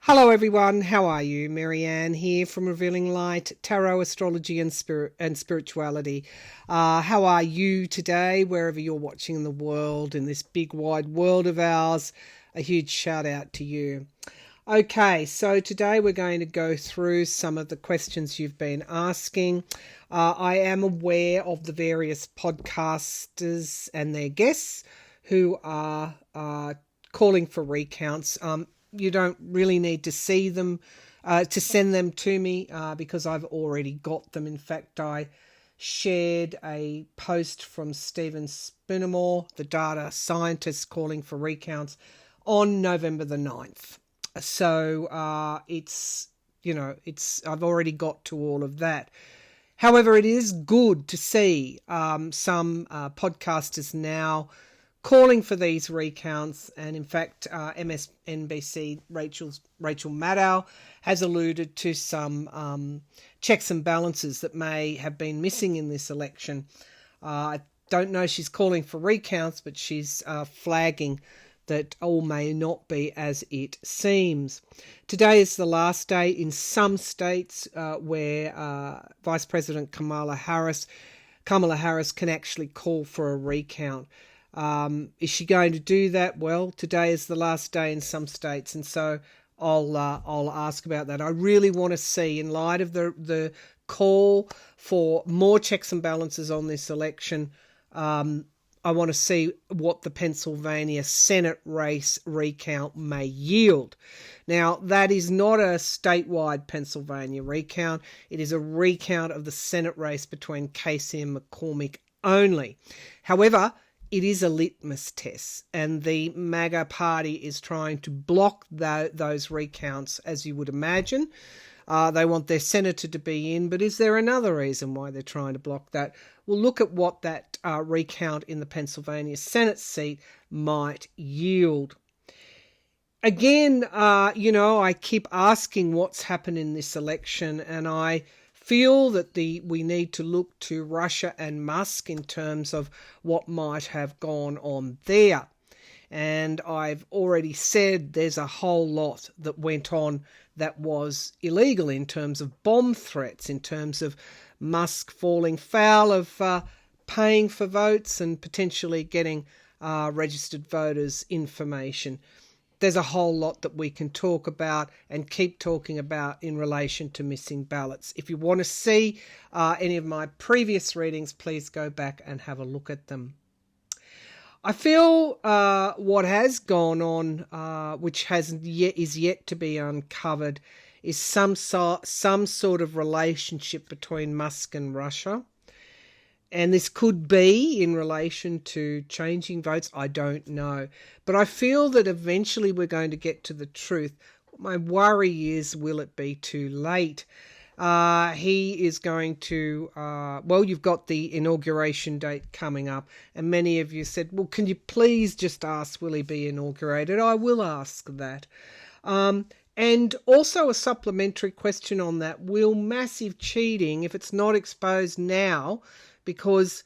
Hello everyone, how are you? Maryann here from Revealing Light, Tarot, Astrology and Spirituality. How are you today, wherever you're watching in the world, in this big wide world of ours? A huge shout out to you. Okay, so today we're going to go through some of the questions you've been asking. I am aware of the various podcasters and their guests who are calling for recounts. You don't really need to see them, to send them to me because I've already got them. In fact, I shared a post from Stephen Spoonermore, the data scientist, calling for recounts on November the 9th. So I've already got to all of that. However, it is good to see some podcasters now calling for these recounts, and in fact MSNBC Rachel Maddow has alluded to some checks and balances that may have been missing in this election. I don't know she's calling for recounts, but she's flagging that all may not be as it seems. Today is the last day in some states where Vice President Kamala Harris can actually call for a recount. Is she going to do that? Well, today is the last day in some states, and so I'll ask about that. I really want to see, in light of the call for more checks and balances on this election, I want to see what the Pennsylvania Senate race recount may yield. Now, that is not a statewide Pennsylvania recount. It is a recount of the Senate race between Casey and McCormick only. However, it is a litmus test, and the MAGA party is trying to block those recounts, as you would imagine. They want their senator to be in, but is there another reason why they're trying to block that? We'll look at what that recount in the Pennsylvania Senate seat might yield. Again, I keep asking what's happened in this election, and I feel that we need to look to Russia and Musk in terms of what might have gone on there. And I've already said there's a whole lot that went on that was illegal in terms of bomb threats, in terms of Musk falling foul of paying for votes and potentially getting registered voters' information. There's a whole lot that we can talk about and keep talking about in relation to missing ballots. If you want to see any of my previous readings, please go back and have a look at them. I feel what has gone on, which is yet to be uncovered, is some sort of relationship between Musk and Russia. And this could be in relation to changing votes. I don't know. But I feel that eventually we're going to get to the truth. My worry is, will it be too late? He is going to, you've got the inauguration date coming up. And many of you said, well, can you please just ask, will he be inaugurated? I will ask that. And also a supplementary question on that. Will massive cheating, if it's not exposed now, because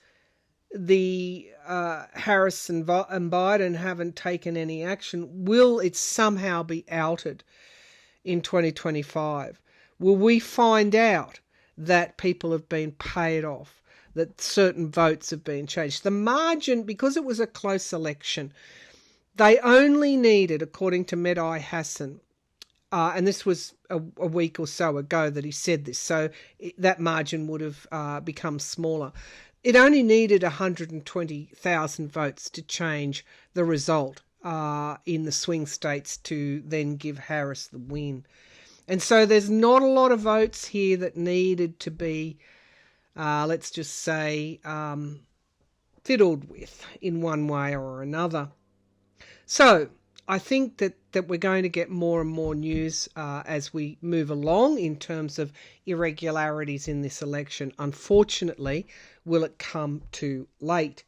the Harris and Biden haven't taken any action, will it somehow be outed in 2025? Will we find out that people have been paid off, that certain votes have been changed? The margin, because it was a close election, they only needed, according to Medai Hassan, and this was a week or so ago that he said this, so that margin would have become smaller. It only needed 120,000 votes to change the result in the swing states to then give Harris the win. And so there's not a lot of votes here that needed to be, let's just say, fiddled with in one way or another. So I think that we're going to get more and more news as we move along in terms of irregularities in this election. Unfortunately, will it come too late?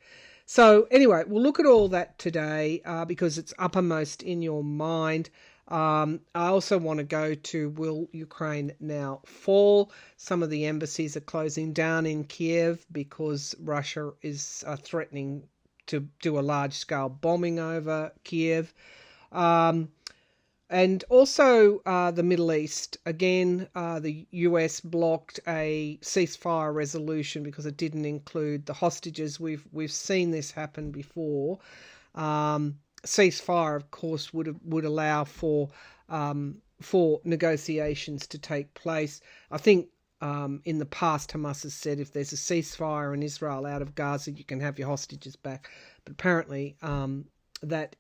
So anyway, we'll look at all that today because it's uppermost in your mind. I also want to go to, will Ukraine now fall? Some of the embassies are closing down in Kiev because Russia is threatening to do a large-scale bombing over Kiev. And also the Middle East. Again, the US blocked a ceasefire resolution because it didn't include the hostages. We've seen this happen before. Ceasefire, of course, would allow for negotiations to take place. I think in the past, Hamas has said if there's a ceasefire in Israel out of Gaza, you can have your hostages back. But apparently that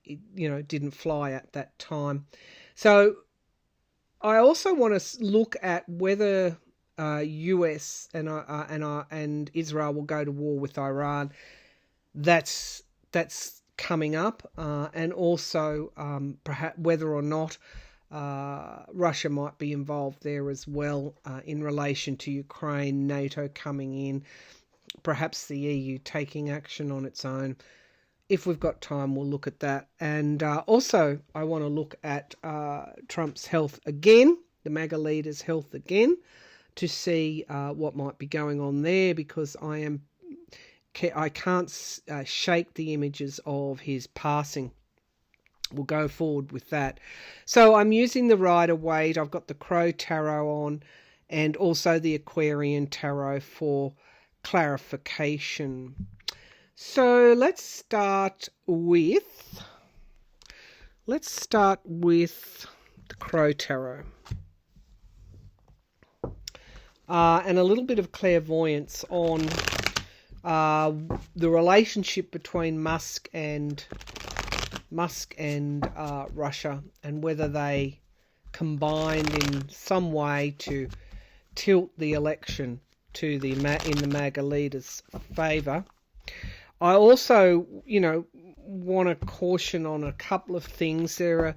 didn't fly at that time. So I also want to look at whether US and Israel will go to war with Iran. That's coming up, and also perhaps whether or not Russia might be involved there as well in relation to Ukraine, NATO coming in, perhaps the EU taking action on its own. If we've got time, we'll look at that. And also, I want to look at Trump's health again, the MAGA leader's health again, to see what might be going on there, because I can't shake the images of his passing. We'll go forward with that. So I'm using the Rider-Waite. I've got the Crow Tarot on, and also the Aquarian Tarot for clarification. So let's start with the Crow Tarot. And a little bit of clairvoyance on the relationship between Musk and Russia, and whether they combined in some way to tilt the election to in the MAGA leader's favour. I also, want to caution on a couple of things. There are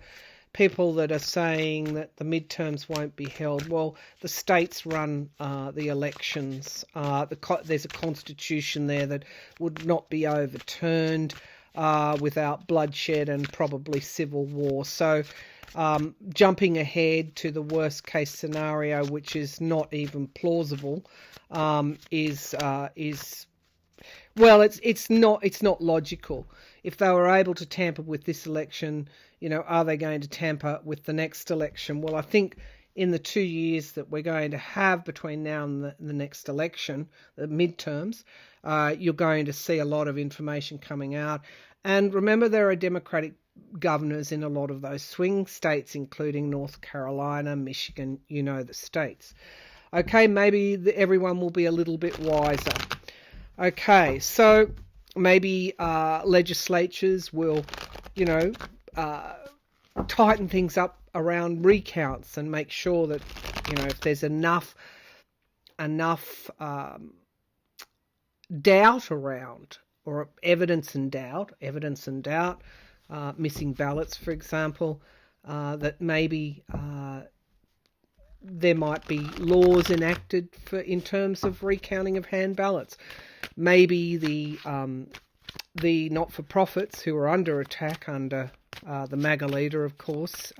people that are saying that the midterms won't be held. Well, the states run the elections. There's a constitution there that would not be overturned without bloodshed and probably civil war. So jumping ahead to the worst case scenario, which is not even plausible, it's not logical. If they were able to tamper with this election, are they going to tamper with the next election? Well, I think in the 2 years that we're going to have between now and the next election, the midterms, you're going to see a lot of information coming out. And remember, there are Democratic governors in a lot of those swing states, including North Carolina, Michigan, the states. Okay, maybe everyone will be a little bit wiser. Okay, so maybe legislatures will, tighten things up around recounts and make sure that, if there's enough doubt around, or evidence and doubt, missing ballots, for example, that maybe there might be laws enacted in terms of recounting of hand ballots. Maybe the not-for-profits who are under attack under the MAGA leader, of course,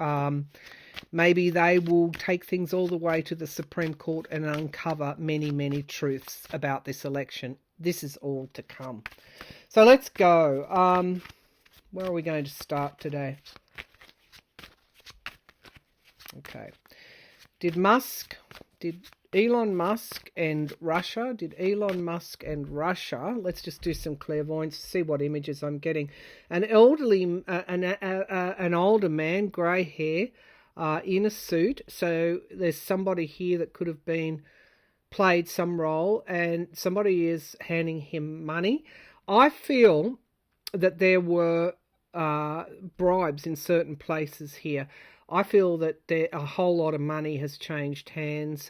maybe they will take things all the way to the Supreme Court and uncover many, many truths about this election. This is all to come. So let's go. Where are we going to start today? Okay. Did Elon Musk and Russia, let's just do some clairvoyance, see what images I'm getting. An older man, grey hair, in a suit. So there's somebody here that could have played some role, and somebody is handing him money. I feel that there were bribes in certain places here. I feel that a whole lot of money has changed hands.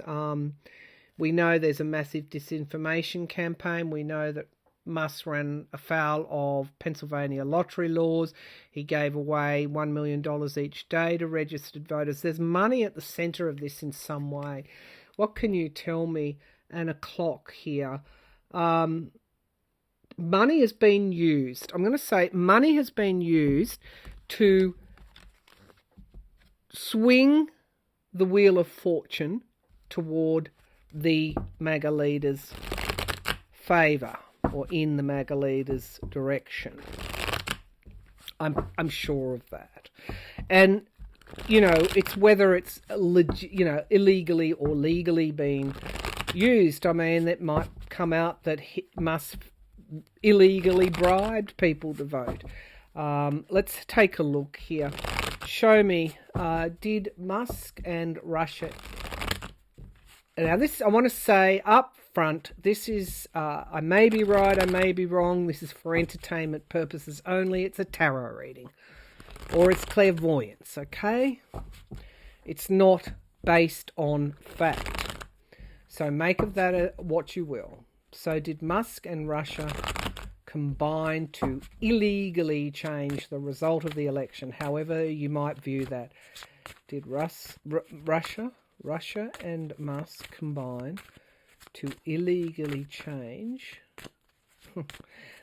We know there's a massive disinformation campaign. We know that Musk ran afoul of Pennsylvania lottery laws. He gave away $1 million each day to registered voters. There's money at the centre of this in some way. What can you tell me? And a clock here. Money has been used. I'm going to say money has been used to swing the wheel of fortune toward the MAGA leader's favour, or in the MAGA leader's direction. I'm sure of that. And it's whether it's illegally or legally being used. I mean, it might come out that Musk illegally bribed people to vote. Let's take a look here. Show me, did Musk and Russia... Now this, I want to say up front, this is, I may be right, I may be wrong, this is for entertainment purposes only. It's a tarot reading. Or it's clairvoyance, okay? It's not based on fact. So make of that what you will. So did Musk and Russia combine to illegally change the result of the election? However you might view that. Did Russia and Musk combine to illegally change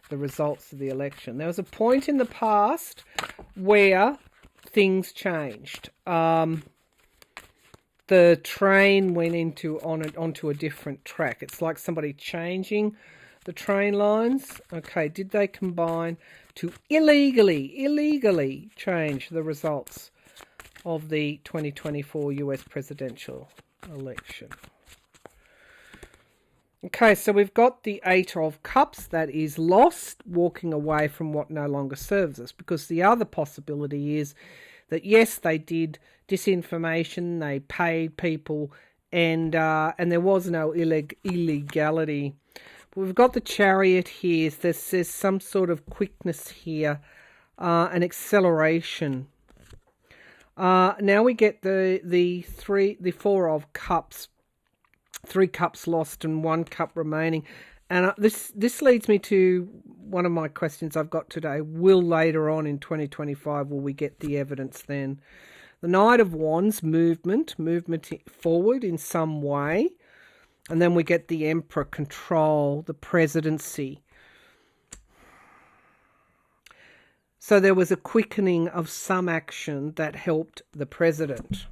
the results of the election? There was a point in the past where things changed. The train went onto a different track. It's like somebody changing the train lines. Okay, did they combine to illegally change the results of the 2024 US presidential election? Okay, so we've got the Eight of Cups, that is lost, walking away from what no longer serves us, because the other possibility is that, yes, they did disinformation, they paid people, and there was no illegality. But we've got the Chariot here. There's some sort of quickness here, an acceleration. Now we get the Four of Cups. 3 cups lost and 1 cup remaining. And this leads me to one of my questions I've got today. Will later on in 2025, will we get the evidence then? The Knight of Wands, movement forward in some way. And then we get the Emperor, control, the presidency. So there was a quickening of some action that helped the president.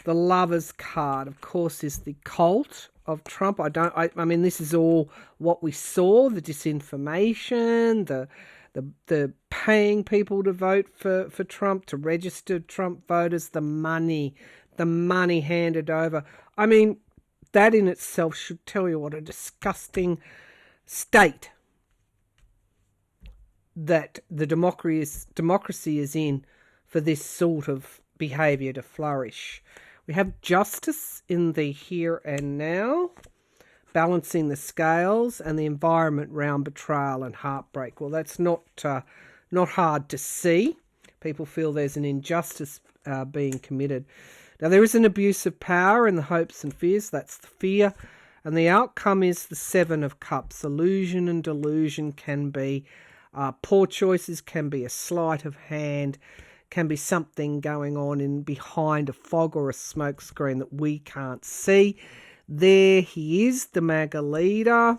The Lover's card, of course, is the cult of Trump. I mean, this is all what we saw, the disinformation, the paying people to vote for Trump, to register Trump voters, the money handed over. I mean, that in itself should tell you what a disgusting state that the democracy is in for this sort of behaviour to flourish. We have justice in the here and now, balancing the scales, and the environment round betrayal and heartbreak. Well, that's not hard to see. People feel there's an injustice being committed. Now, there is an abuse of power in the hopes and fears. That's the fear. And the outcome is the Seven of Cups. Illusion and delusion can be poor choices, can be a sleight of hand, can be something going on in behind a fog or a smoke screen that we can't see. There he is, the MAGA leader.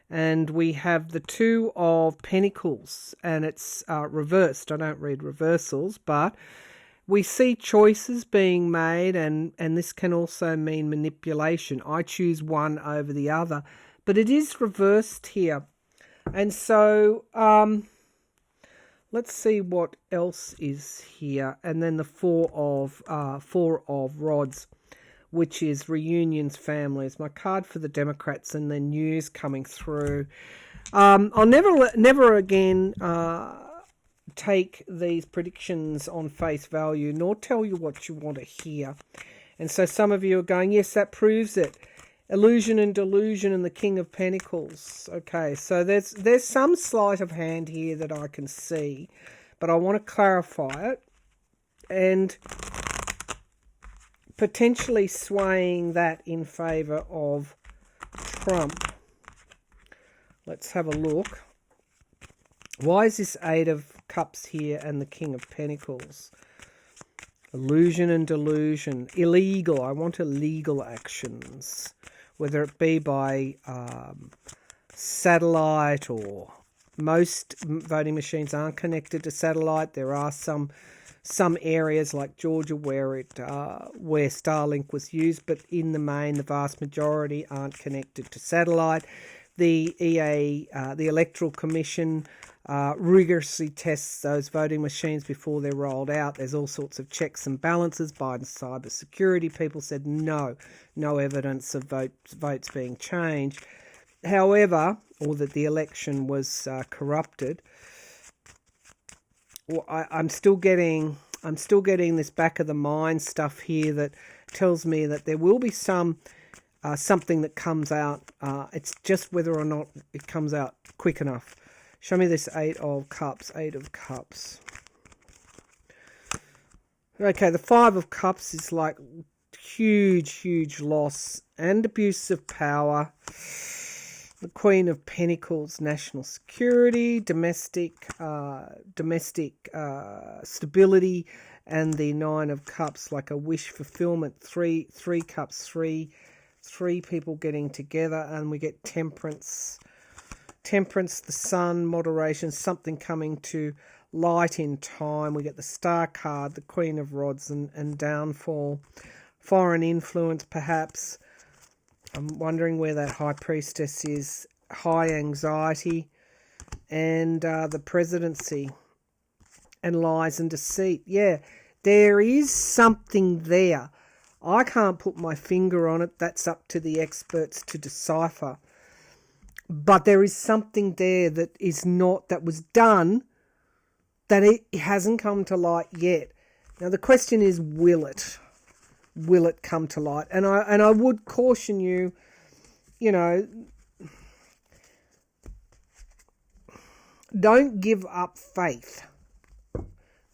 And we have the Two of Pentacles, and it's reversed. I don't read reversals, but we see choices being made, and this can also mean manipulation. I choose one over the other, but it is reversed here. And so let's see what else is here. And then the Four of Rods, which is reunions, families. My card for the Democrats and the news coming through. I'll never again take these predictions on face value, nor tell you what you want to hear. And so some of you are going, yes, that proves it. Illusion and delusion and the King of Pentacles. Okay, so there's some sleight of hand here that I can see, but I want to clarify it, and potentially swaying that in favour of Trump. Let's have a look. Why is this Eight of Cups here and the King of Pentacles? Illusion and delusion. Illegal. I want illegal actions, whether it be by satellite, or most voting machines aren't connected to satellite. There are some areas like Georgia where Starlink was used, but in the main, the vast majority aren't connected to satellite. The the Electoral Commission rigorously tests those voting machines before they're rolled out. There's all sorts of checks and balances. Biden's cyber security people said no evidence of votes being changed. However, or that the election was corrupted. Well, I'm still getting this back of the mind stuff here that tells me that there will be something that comes out. It's just whether or not it comes out quick enough. Show me this Eight of Cups. Okay, the Five of Cups is like huge loss and abuse of power. The Queen of Pentacles, national security, domestic stability, and the Nine of Cups, like a wish fulfillment. Three cups, three people getting together, and we get temperance. Temperance, the sun, moderation, something coming to light in time. We get the Star card, the Queen of Rods, and downfall. Foreign influence, perhaps. I'm wondering where that High Priestess is. High anxiety, and the presidency, and lies and deceit. Yeah, there is something there. I can't put my finger on it. That's up to the experts to decipher. But there is something there that was done, that it hasn't come to light yet. Now the question is, will it come to light? And I would caution you, don't give up faith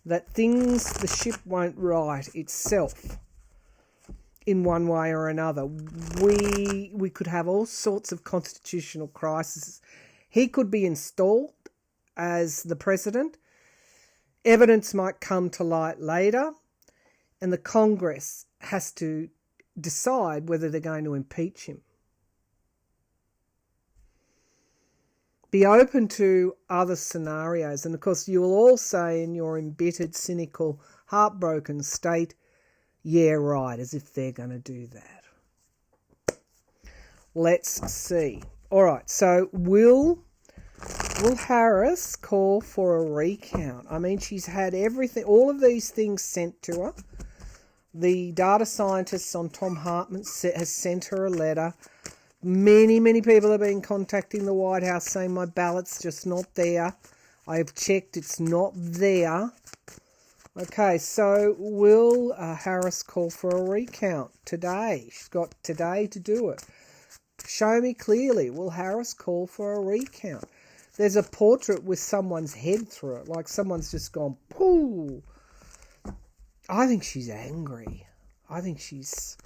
that the ship won't right itself in one way or another. We could have all sorts of constitutional crises. He could be installed as the president. Evidence might come to light later, and the Congress has to decide whether they're going to impeach him. Be open to other scenarios. And of course, you will all say in your embittered, cynical, heartbroken state, yeah, right, as if they're going to do that. Let's see. All right, so will Harris call for a recount? I mean, she's had everything, all of these things sent to her. The data scientists on Tom Hartman has sent her a letter. Many people have been contacting the White House saying my ballot's just not there. I've checked, it's not there. Okay, so will Harris call for a recount today? She's got today to do it. Show me clearly, will Harris call for a recount? There's a portrait with someone's head through it, like someone's just gone, pooh. I think she's angry. I think she's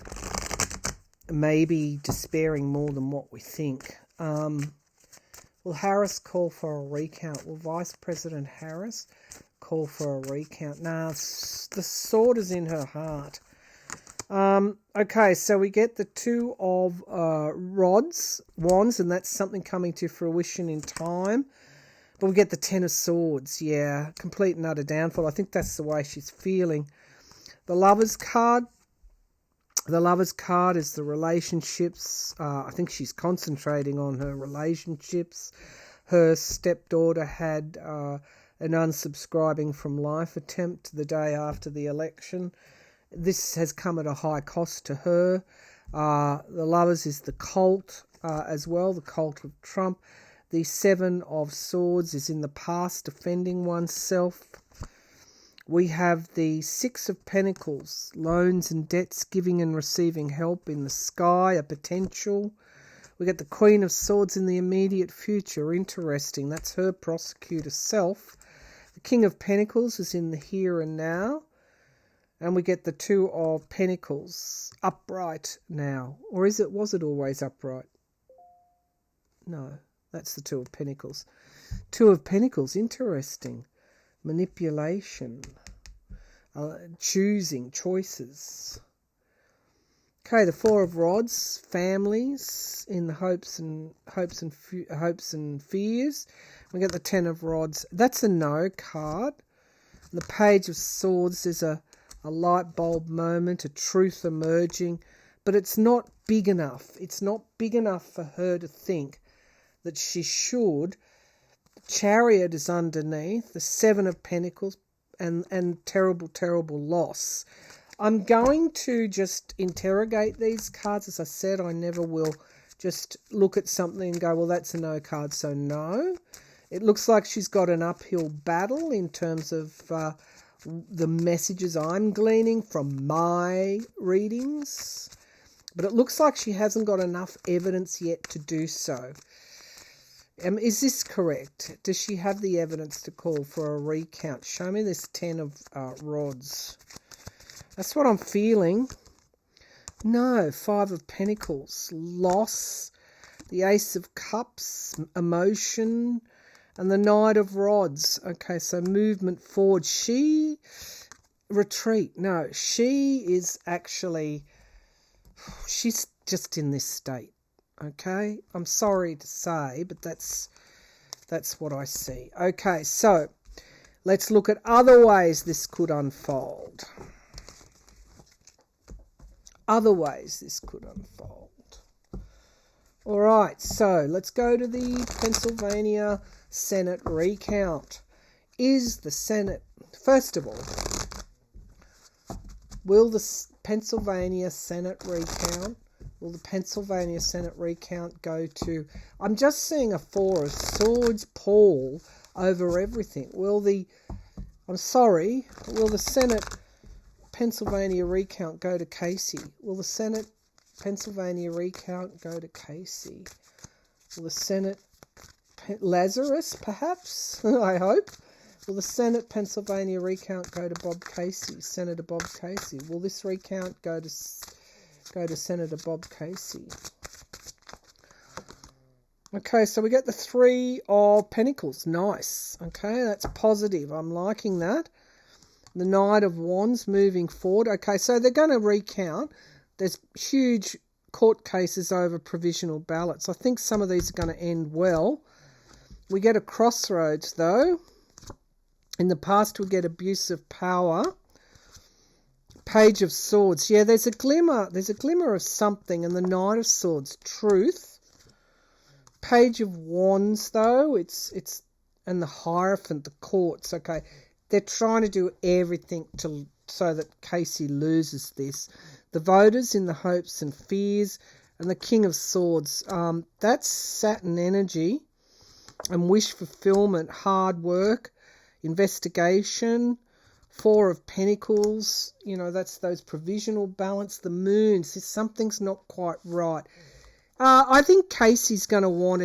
maybe despairing more than what we think. Will Harris call for a recount? Will Vice President Harris call for a recount? Nah, the sword is in her heart. Okay, so we get the Two of wands, and that's something coming to fruition in time. But we get the Ten of Swords, yeah, complete and utter downfall. I think that's the way she's feeling. The Lovers card. The Lovers card is the relationships. I think she's concentrating on her relationships. Her stepdaughter had an unsubscribing from life attempt the day after the election. This has come at a high cost to her. The Lovers is the cult as well, the cult of Trump. The Seven of Swords is in the past, defending oneself. We have the Six of Pentacles, loans and debts, giving and receiving help in the sky, a potential. We get the Queen of Swords in the immediate future, interesting. That's her prosecutor self. The King of Pentacles is in the here and now. And we get the Two of Pentacles, upright now. Or was it always upright? No, that's the Two of Pentacles. Two of Pentacles, interesting. Manipulation, choosing, choices. Okay, the Four of Rods, families in the hopes and fears. We get the Ten of Rods. That's a no card. The Page of Swords is a light bulb moment, a truth emerging, but it's not big enough. It's not big enough for her to think that she should Chariot is underneath, the Seven of Pentacles, and terrible, terrible loss. I'm going to just interrogate these cards. As I said, I never will just look at something and go, well, that's a no card, so no. It looks like she's got an uphill battle in terms of the messages I'm gleaning from my readings. But it looks like she hasn't got enough evidence yet to do so. Is this correct? Does she have the evidence to call for a recount? Show me this 10 of rods. That's what I'm feeling. No, 5 of Pentacles. Loss. The Ace of Cups. Emotion. And the Knight of Rods. Okay, so movement forward. She... Retreat. No, she is actually... She's just in this state. Okay, I'm sorry to say, but that's what I see. Okay, so let's look at other ways this could unfold. Other ways this could unfold. All right, so let's go to the Pennsylvania Senate recount. Is the Senate, first of all, will the Pennsylvania Senate recount, will the Pennsylvania Senate recount go to... I'm just seeing a 4 of Swords pall over everything. Will the Senate Pennsylvania recount go to Casey? Will the Senate Pennsylvania recount go to Casey? Will the Senate... Lazarus, perhaps? I hope. Will the Senate Pennsylvania recount go to Bob Casey? Senator Bob Casey. Will this recount go to Senator Bob Casey? Okay, so we get the 3 of Pentacles. Nice. Okay, that's positive. I'm liking that. The Knight of Wands moving forward. Okay, so they're going to recount. There's huge court cases over provisional ballots. I think some of these are going to end well. We get a crossroads, though. In the past, we get abuse of power. Page of Swords. Yeah, there's a glimmer of something. And the Knight of Swords, truth. Page of Wands, though, it's and the Hierophant, the courts. Okay, they're trying to do everything so that Casey loses this. The voters in the hopes and fears, and the King of Swords. That's Saturn energy and wish fulfillment, hard work, investigation. 4 of Pentacles, that's those provisional balance. The Moon says something's not quite right. I think Casey's going to want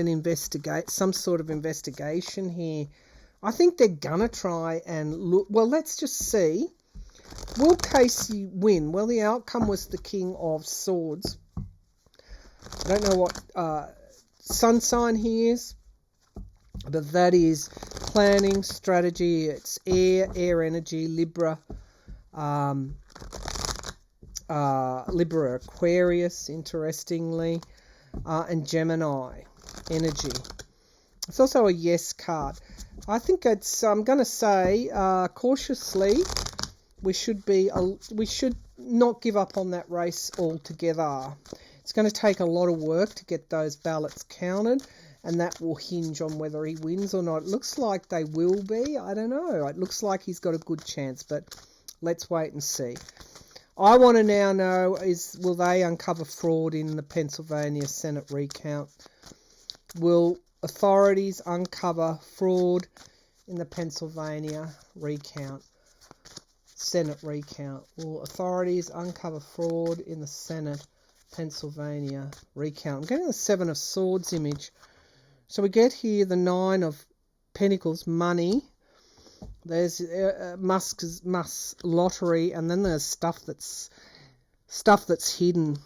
some sort of investigation here. I think they're going to try and look. Well, let's just see. Will Casey win? Well, the outcome was the King of Swords. I don't know what sun sign he is, but that is planning, strategy. It's air energy, Libra, Libra Aquarius, interestingly, and Gemini energy. It's also a yes card. I think I'm going to say cautiously, we should not give up on that race altogether. It's going to take a lot of work to get those ballots counted, and that will hinge on whether he wins or not. It looks like they will be. I don't know. It looks like he's got a good chance, but let's wait and see. I want to now know will they uncover fraud in the Pennsylvania Senate recount? Will authorities uncover fraud in the Pennsylvania recount? Senate recount. Will authorities uncover fraud in the Senate Pennsylvania recount? I'm getting the 7 of Swords image. So we get here the 9 of Pentacles, money. There's Musk's lottery, and then there's stuff that's hidden.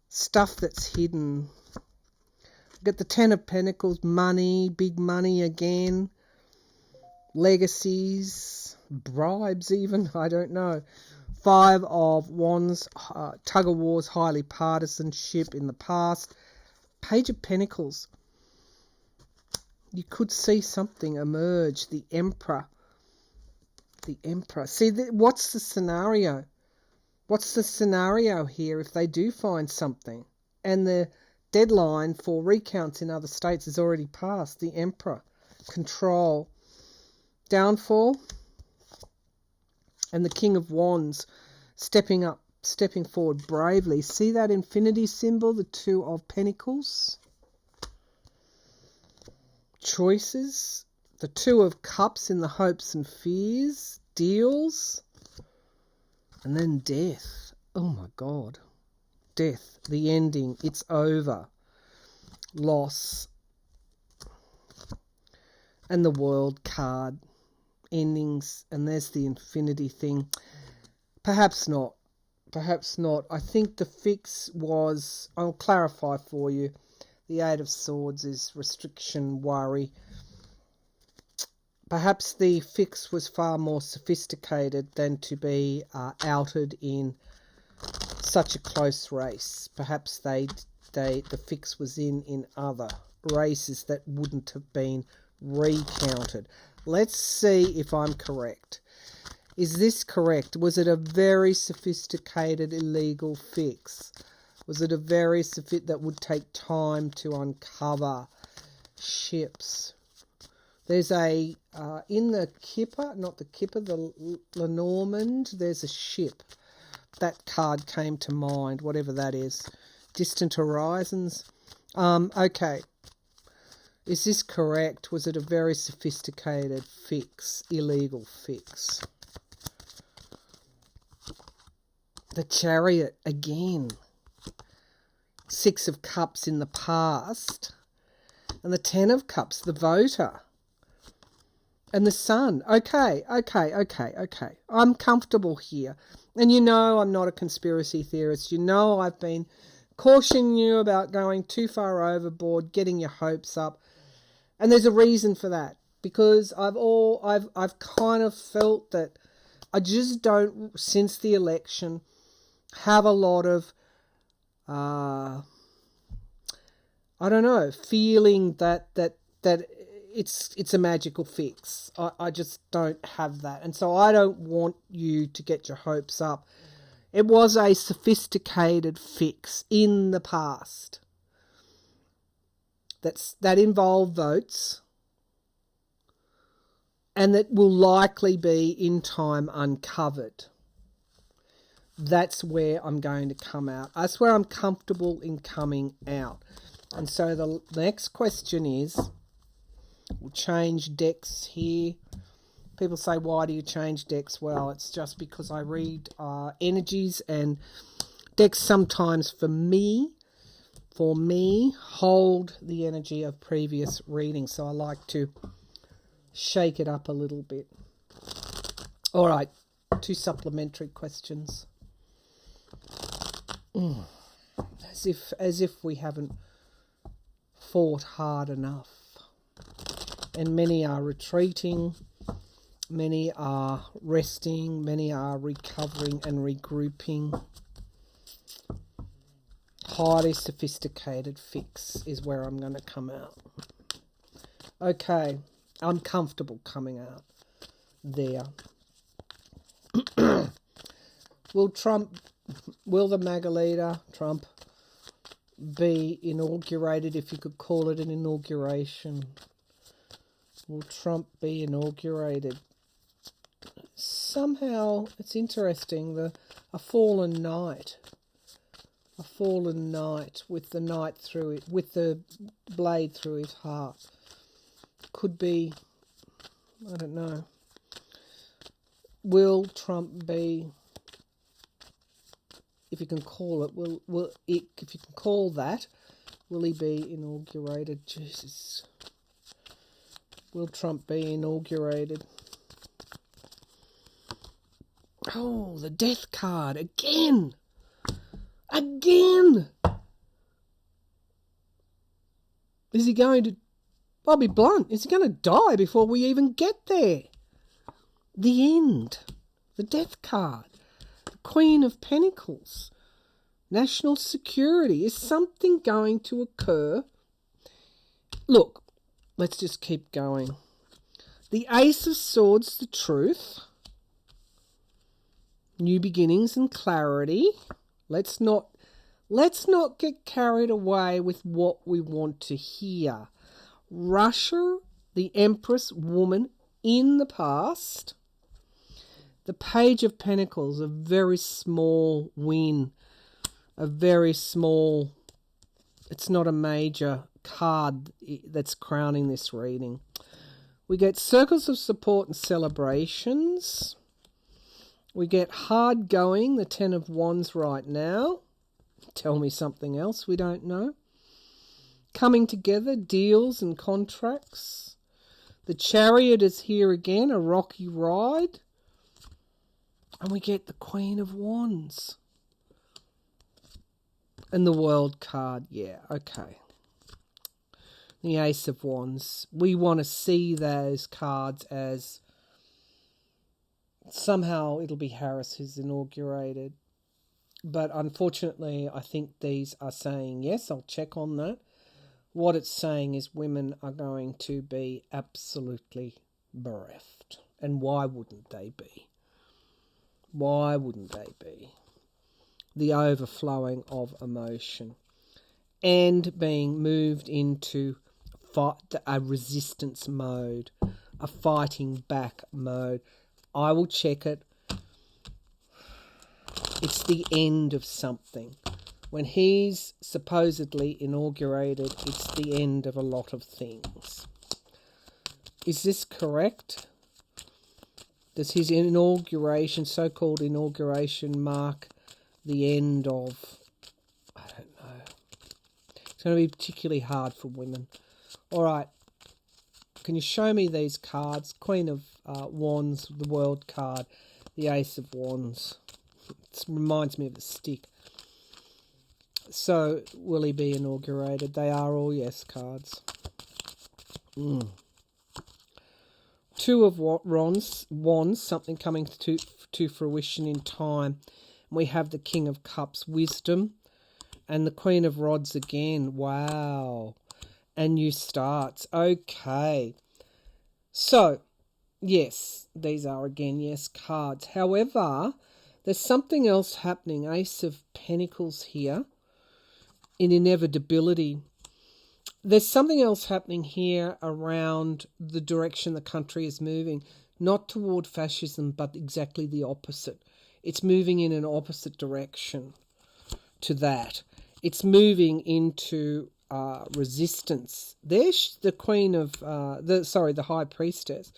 Stuff that's hidden. We get the 10 of Pentacles, money, big money again. Legacies, bribes even, I don't know. 5 of Wands, tug of wars, highly partisanship in the past. Page of Pentacles. You could see something emerge. The Emperor. The Emperor. See, what's the scenario? What's the scenario here if they do find something? And the deadline for recounts in other states is already passed. The Emperor. control, downfall, and the King of Wands stepping forward bravely. See that infinity symbol, the Two of Pentacles? Choices, the Two of Cups in the hopes and fears, deals, and then death. Oh my God. Death, the ending, it's over. Loss. And the World card, endings, and there's the infinity thing. Perhaps not. Perhaps not. I think the fix was, I'll clarify for you, the Eight of Swords is restriction, worry. Perhaps the fix was far more sophisticated than to be outed in such a close race. Perhaps the fix was in other races that wouldn't have been recounted. Let's see if I'm correct. Is this correct? Was it a very sophisticated illegal fix? Was it a very that would take time to uncover ships? There's a in the Kipper, not the Kipper, the Lenormand, there's a ship. That card came to mind, whatever that is. Distant Horizons. Okay. Is this correct? Was it a very sophisticated fix, illegal fix? The Chariot again. Six of Cups in the past. And the Ten of Cups, the voter. And the Sun. Okay. I'm comfortable here. And you know I'm not a conspiracy theorist. You know I've been cautioning you about going too far overboard, getting your hopes up. And there's a reason for that. Because I've kind of felt that I just don't, since the election, have a lot of I don't know, feeling that it's a magical fix. I just don't have that. And so I don't want you to get your hopes up. It was a sophisticated fix in the past. That involved votes. And that will likely be in time uncovered. That's where I'm going to come out. That's where I'm comfortable in coming out. And so the next question is, we'll change decks here. People say, why do you change decks? Well, it's just because I read energies, and decks sometimes for me, hold the energy of previous readings. So I like to shake it up a little bit. All right, 2 supplementary questions. As if we haven't fought hard enough. And many are retreating, many are resting, many are recovering and regrouping. Highly sophisticated fix is where I'm going to come out. Okay, I'm comfortable coming out there. Will the MAGA leader, Trump, be inaugurated, if you could call it an inauguration? Will Trump be inaugurated? Somehow, it's interesting, a fallen knight with the knight through it, with the blade through his heart. Could be, I don't know. Will Trump be, if you can call it, if you can call that, will he be inaugurated? Jesus. Will Trump be inaugurated? Oh, the death card again. Is he going to, I'll be blunt, is he going to die before we even get there? The end. The death card. The Queen of Pentacles. National security. Is something going to occur? Look, let's just keep going. The Ace of Swords, the truth. New beginnings and clarity. Let's not get carried away with what we want to hear. Russia the Empress woman in the past. The Page of Pentacles, a very small win, a very small, it's not a major card that's crowning this reading. We get circles of support and celebrations. We get hard going, the Ten of Wands right now. Tell me something else we don't know. Coming together, deals and contracts. The Chariot is here again, a rocky ride. And we get the Queen of Wands. And the World card, yeah, okay. The Ace of Wands. We want to see those cards as somehow it'll be Harris who's inaugurated. But unfortunately, I think these are saying yes. I'll check on that. What it's saying is women are going to be absolutely bereft. And why wouldn't they be? Why wouldn't they be? The overflowing of emotion and being moved into a resistance mode, a fighting back mode. I will check it. It's the end of something. When he's supposedly inaugurated, it's the end of a lot of things. Is this correct? Does his inauguration, so-called inauguration, mark the end of... I don't know. It's going to be particularly hard for women. All right. Can you show me these cards? Queen of Wands, the World card, the Ace of Wands. It reminds me of a stick. So, will he be inaugurated? They are all yes cards. Two of Wands, something coming to fruition in time. We have the King of Cups, wisdom, and the Queen of Rods again. Wow. And new starts. Okay. So, yes, these are again yes cards. However, there's something else happening. Ace of Pentacles here in inevitability. There's something else happening here around the direction the country is moving. Not toward fascism, but exactly the opposite. It's moving in an opposite direction to that. It's moving into resistance. There's the Queen of the High Priestess,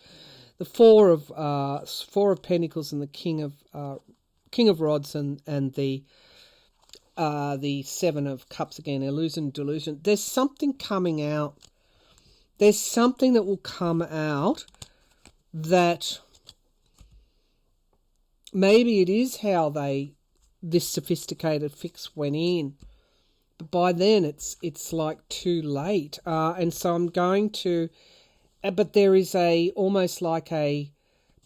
the Four of Pentacles, and the King of Rods, and the Seven of Cups again. Illusion, delusion. There's something coming out. There's something that will come out that maybe it is how this sophisticated fix went in. But by then it's like too late. And so I'm going to, but there is almost like a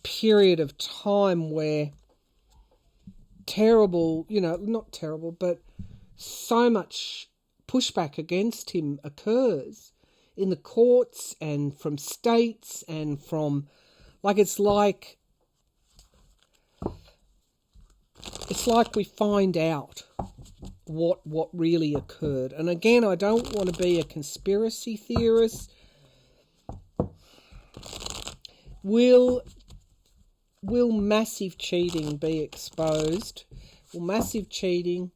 period of time where terrible, not terrible, but so much pushback against him occurs in the courts and from states and from, it's like we find out what really occurred. And again, I don't want to be a conspiracy theorist. Will massive cheating be exposed? Will massive cheating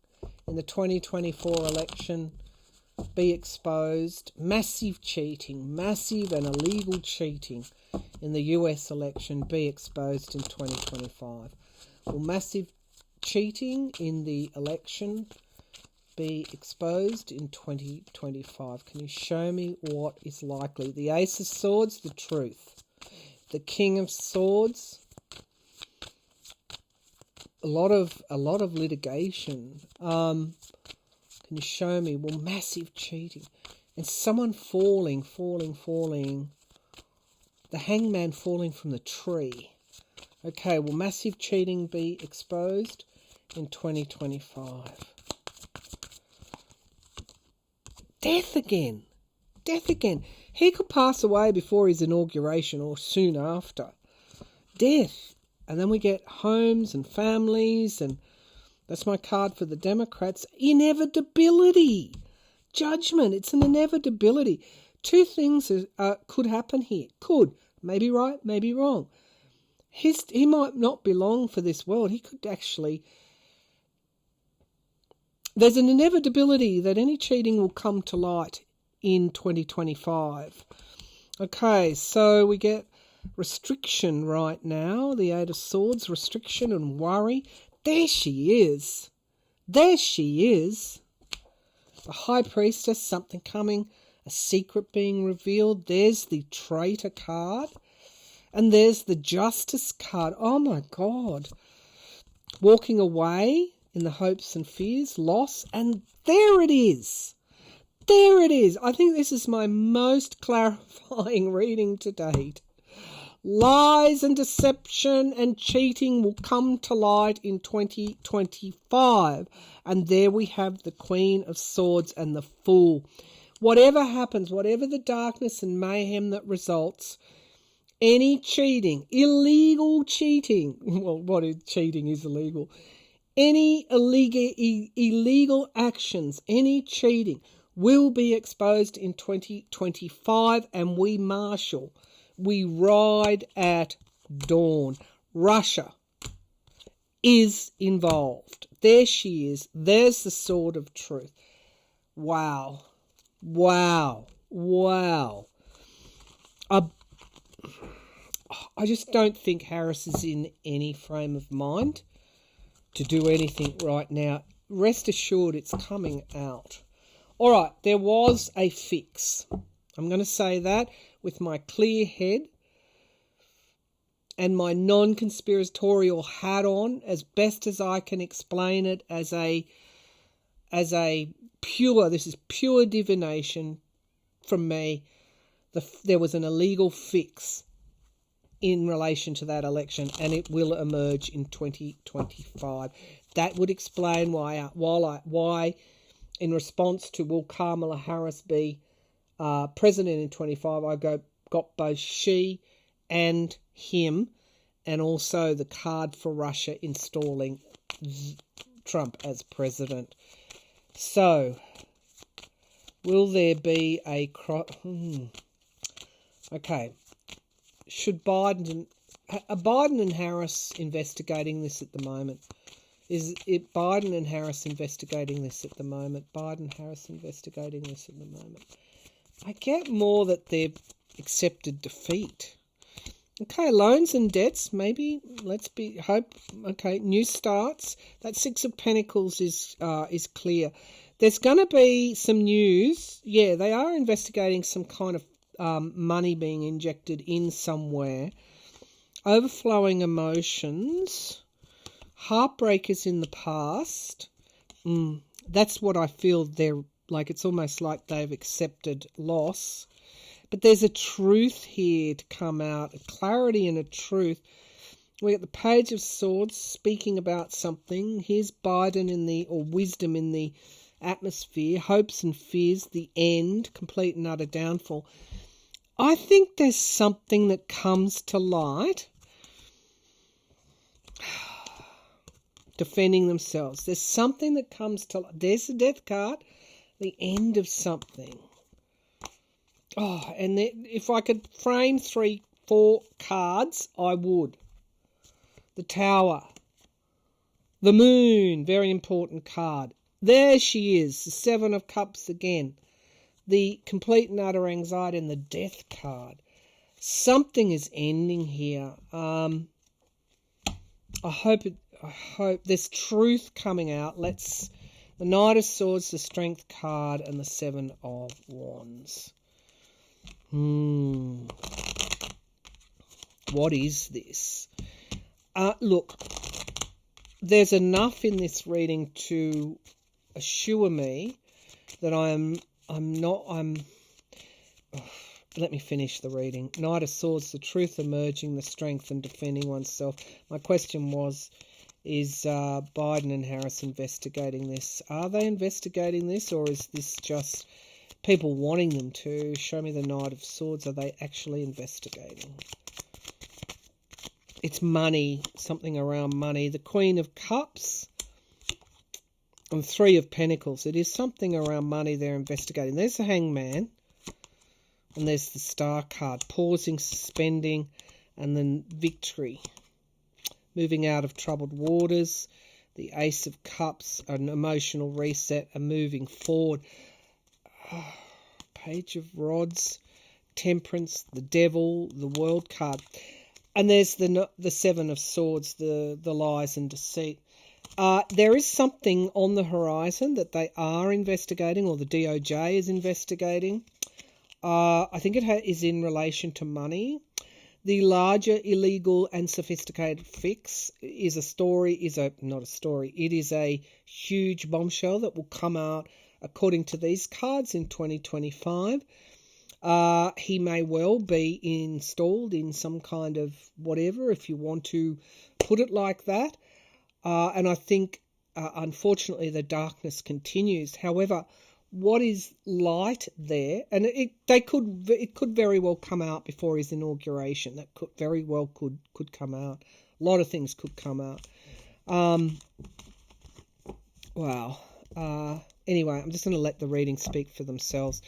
in the 2024 election be exposed? Massive cheating, massive and illegal cheating in the US election be exposed in 2025? Will massive cheating in the election be exposed in 2025? Can you show me what is likely? The Ace of Swords, the truth. The King of Swords, a lot of litigation. Can you show me? Well, massive cheating and someone falling. The Hangman falling from the tree. Okay, will massive cheating be exposed in 2025? Death again. He could pass away before his inauguration or soon after. Death. And then we get homes and families, and that's my card for the Democrats. Inevitability. Judgment. It's an inevitability. Two things could happen here. Could. Maybe right, maybe wrong. He might not belong for this world. He could actually... There's an inevitability that any cheating will come to light in 2025. Okay, so we get restriction right now. The Eight of Swords, restriction and worry. There she is. There she is. The High Priestess, something coming, a secret being revealed. There's the Traitor card. And there's the Justice card. Oh my God. Walking away in the hopes and fears, loss. And there it is. There it is. I think this is my most clarifying reading to date. Lies and deception and cheating will come to light in 2025. And there we have the Queen of Swords and the Fool. Whatever happens, whatever the darkness and mayhem that results, any cheating, illegal cheating, well, what is cheating is illegal. Any illegal actions, any cheating will be exposed in 2025, and we marshal. We ride at dawn. Russia is involved. There she is. There's the sword of truth. Wow. Wow. Wow. I just don't think Harris is in any frame of mind to do anything right now. Rest assured it's coming out. All right, there was a fix. I'm going to say that with my clear head and my non-conspiratorial hat on, as best as I can explain it as a pure, this is pure divination from me. There was an illegal fix in relation to that election, and it will emerge in 2025. That would explain why in response to will Kamala Harris be president in 25, I got both she and him, and also the card for Russia installing Trump as president. So, will there be a... Okay. Should Biden and Harris investigating this at the moment? Is it Biden and Harris investigating this at the moment? Biden-Harris investigating this at the moment. I get more that they've accepted defeat. Okay, loans and debts, maybe, okay, new starts. That Six of Pentacles is clear. There's going to be some news. Yeah, they are investigating some kind of money being injected in somewhere. Overflowing emotions. Heartbreakers in the past. That's what I feel they're like. It's almost like they've accepted loss. But there's a truth here to come out, a clarity and a truth. We get the Page of Swords speaking about something. Here's Biden or wisdom in the atmosphere. Hopes and fears, the end, complete and utter downfall. I think there's something that comes to light. Defending themselves. There's something that comes to light. There's the Death card. The end of something. Oh, and if I could frame 3-4 cards, I would. The Tower. The Moon. Very important card. There she is. The Seven of Cups again. The complete and utter anxiety and the Death card. Something is ending here. I hope there's truth coming out. The Knight of Swords, the Strength card, and the Seven of Wands. What is this? Look, there's enough in this reading to assure me that let me finish the reading. Knight of Swords, the truth emerging, the strength and defending oneself. My question is Biden and Harris investigating this? Are they investigating this, or is this just people wanting them to? Show me the Knight of Swords. Are they actually investigating? It's money, something around money. The Queen of Cups and Three of Pentacles. It is something around money they're investigating. There's the Hangman. And there's the Star card, pausing, suspending, and then victory. Moving out of troubled waters. The Ace of Cups, an emotional reset, and moving forward. Page of Rods, Temperance, the Devil, the World card. And there's the Seven of Swords, the lies and deceit. There is something on the horizon that they are investigating, or the DOJ is investigating. I think it is in relation to money. The larger illegal and sophisticated fix is not a story. It is a huge bombshell that will come out, according to these cards, in 2025. He may well be installed in some kind of whatever, if you want to put it like that. And I think, unfortunately, the darkness continues. However, what is light there, and it could very well come out before his inauguration. That could very well could come out. A lot of things could come out. Wow. Anyway, I'm just going to let the readings speak for themselves.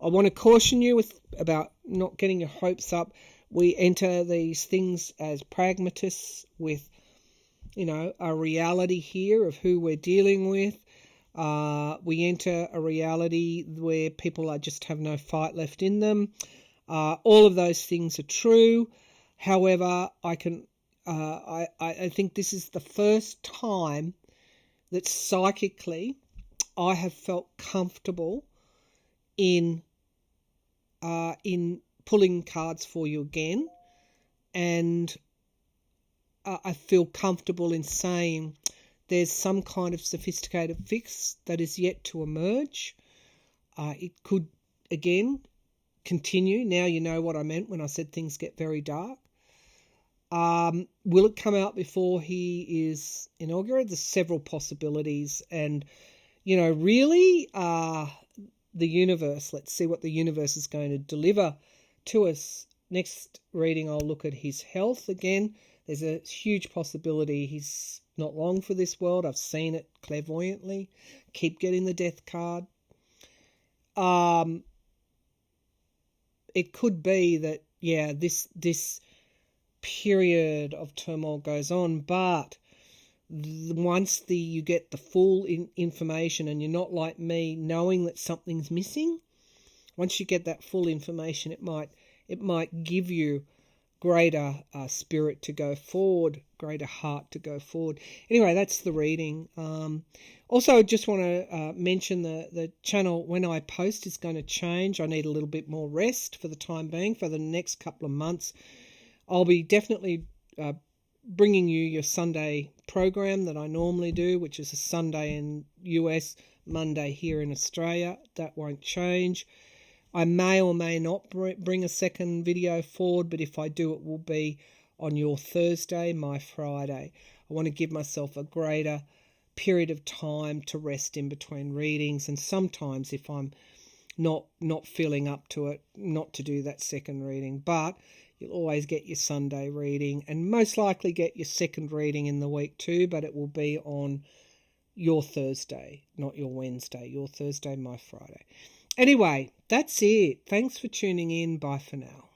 I want to caution you about not getting your hopes up. We enter these things as pragmatists with, a reality here of who we're dealing with. We enter a reality where people just have no fight left in them. All of those things are true. However, I think this is the first time that psychically I have felt comfortable in pulling cards for you again, and I feel comfortable in saying there's some kind of sophisticated fix that is yet to emerge. It could, again, continue. Now you know what I meant when I said things get very dark. Will it come out before he is inaugurated? There's several possibilities. And, really, the universe, let's see what the universe is going to deliver to us. Next reading, I'll look at his health again. There's a huge possibility he's not long for this world. I've seen it clairvoyantly. Keep getting the death card. It could be that, this period of turmoil goes on, but once you get the full information, and you're not like me knowing that something's missing, once you get that full information, it might give you greater spirit to go forward, greater heart to go forward. Anyway, that's the reading. Also, I just want to mention the channel, when I post, is going to change. I need a little bit more rest for the time being. For the next couple of months, I'll be definitely bringing you your Sunday program that I normally do, which is a Sunday in US, Monday here in Australia. That won't change. I may or may not bring a second video forward, but if I do, it will be on your Thursday, my Friday. I want to give myself a greater period of time to rest in between readings, and sometimes if I'm not feeling up to it, not to do that second reading. But you'll always get your Sunday reading, and most likely get your second reading in the week too, but it will be on your Thursday, not your Wednesday. Your Thursday, my Friday. Anyway, that's it. Thanks for tuning in. Bye for now.